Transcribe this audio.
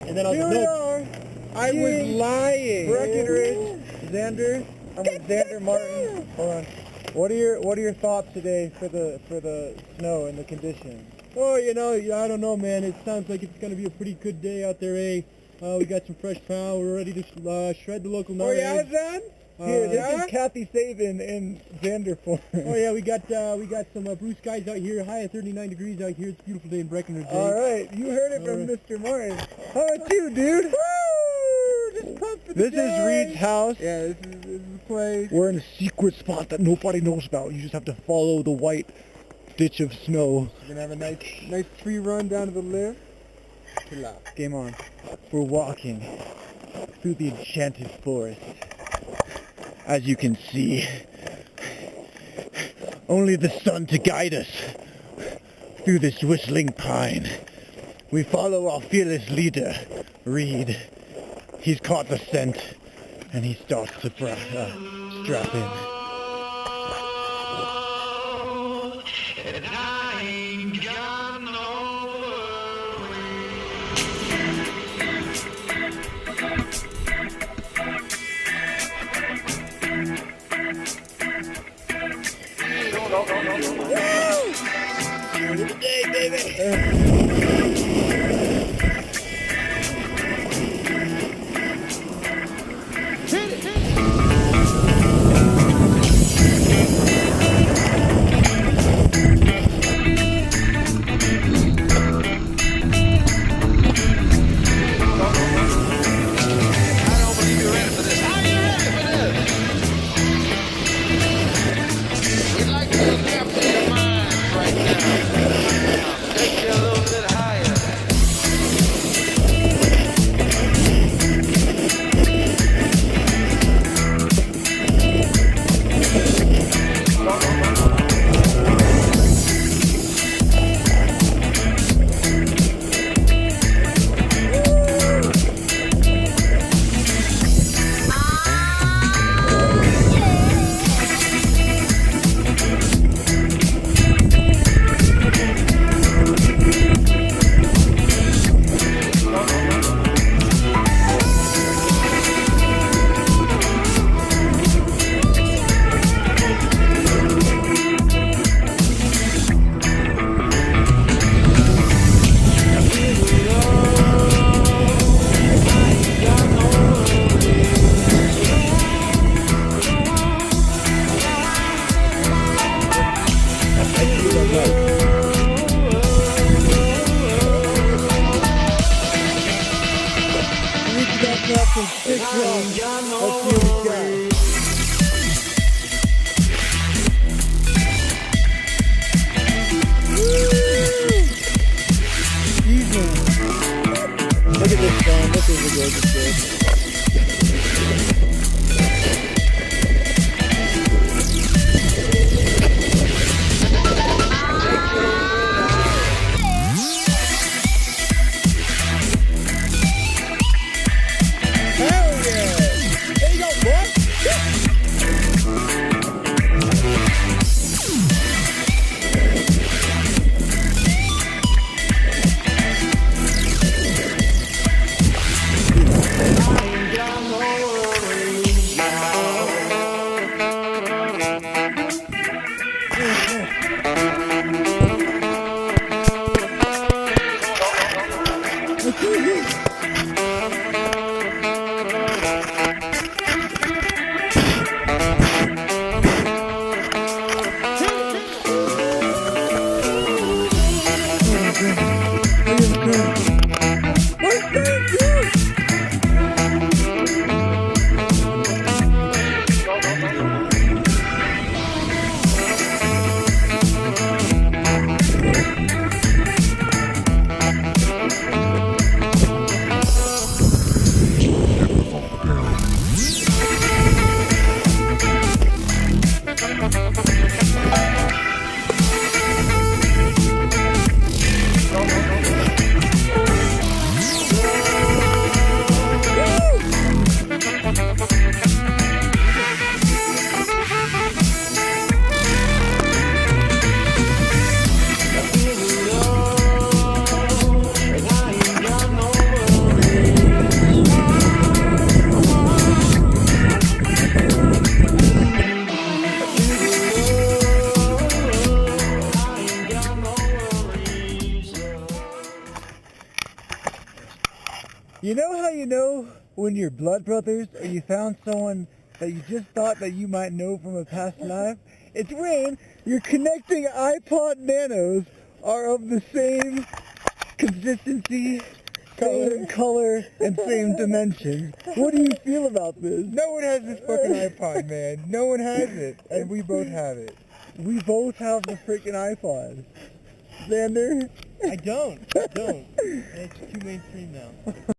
And then I was like, no. I was lying. Breck and Reid, Xander. I'm with Xander Martin. Hold on. What are your thoughts today for the snow and the conditions? Oh, you know, I don't know, man. It sounds like it's going to be a pretty good day out there, eh? We got some fresh pound. We're ready to shred the local nut. Oh, yeah, Zan? Here, this is Kathy Saban in Xander form. Oh, yeah, we got some blue skies out here. High of 39 degrees out here. It's a beautiful day in Breck. All right, you heard it from Mr. Martin. How about you, dude? Woo! Just pumped for the This day. is Reid's house. Yeah, this is the place. We're in a secret spot that nobody knows about. You just have to follow the white ditch of snow. We're going to have a nice free run down to the lift. Game on. We're walking through the enchanted forest. As you can see, only the sun to guide us through this whistling pine. We follow our fearless leader, Reid. He's caught the scent, and he starts to strap in. Good day, baby. Look at this phone. This is a gorgeous day. You know how you know when you're blood brothers or you found someone that you just thought that you might know from a past life? It's when your connecting iPod Nanos are of the same consistency, color, and same dimensions. What do you feel about this? No one has this fucking iPod, man. No one has it, and we both have it. We both have the freaking iPod. Xander? I don't. It's too mainstream now.